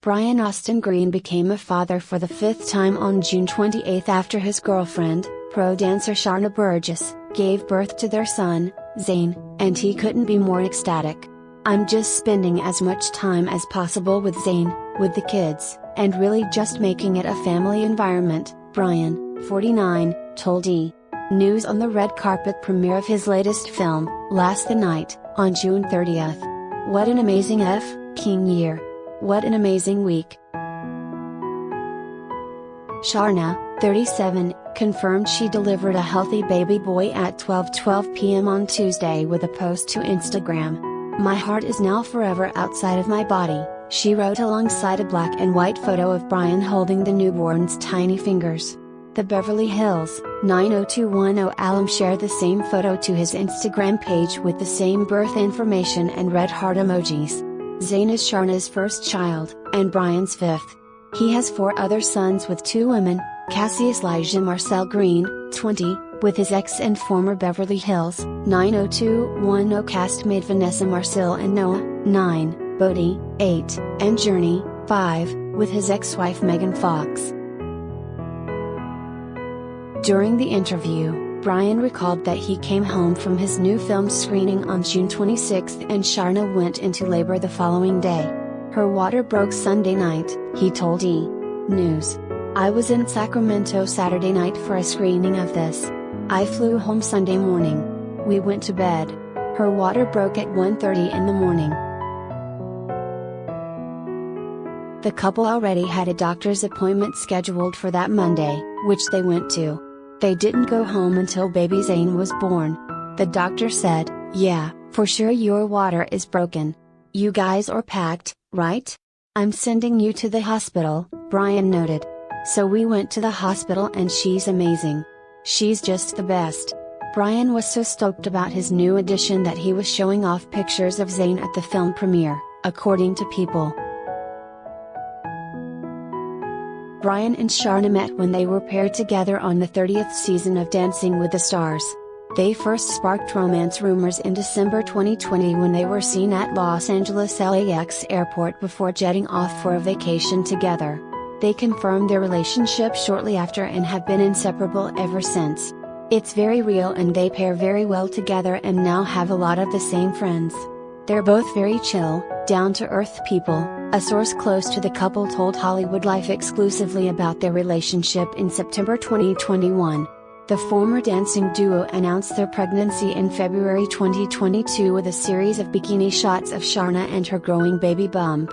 Brian Austin Green became a father for the fifth time on June 28 after his girlfriend, pro dancer Sharna Burgess, gave birth to their son, Zane, and he couldn't be more ecstatic. "I'm just spending as much time as possible with Zane, with the kids, and really just making it a family environment," Brian, 49, told E! News on the red carpet premiere of his latest film, Last the Night, on June 30th. "What an amazing King year. What an amazing week." Sharna, 37, confirmed she delivered a healthy baby boy at 12:12 p.m. on Tuesday with a post to Instagram. "My heart is now forever outside of my body," she wrote alongside a black and white photo of Brian holding the newborn's tiny fingers. The Beverly Hills 90210 alum shared the same photo to his Instagram page with the same birth information and red heart emojis. Zane is Sharna's first child, and Brian's fifth. He has 4 other sons with 2 women, Cassius Elijah Marcel Green, 20, with his ex and former Beverly Hills 90210 castmate Vanessa Marcil and Noah, 9, Bodie, 8, and Journey, 5, with his ex-wife Megan Fox. During the interview, Brian recalled that he came home from his new film screening on June 26 and Sharna went into labor the following day. "Her water broke Sunday night," he told E! News. "I was in Sacramento Saturday night for a screening of this. I flew home Sunday morning. We went to bed. Her water broke at 1:30 in the morning." The couple already had a doctor's appointment scheduled for that Monday, which they went to. They didn't go home until baby Zane was born. The doctor said, "Yeah, for sure your water is broken. You guys are packed, right? I'm sending you to the hospital," Brian noted. "So we went to the hospital and she's amazing. She's just the best." Brian was so stoked about his new addition that he was showing off pictures of Zane at the film premiere, according to People. Brian and Sharna met when they were paired together on the 30th season of Dancing with the Stars. They first sparked romance rumors in December 2020 when they were seen at Los Angeles LAX airport before jetting off for a vacation together. They confirmed their relationship shortly after and have been inseparable ever since. "It's very real and they pair very well together and now have a lot of the same friends. They're both very chill, down-to-earth people," a source close to the couple told Hollywood Life exclusively about their relationship in September 2021. The former dancing duo announced their pregnancy in February 2022 with a series of bikini shots of Sharna and her growing baby bump.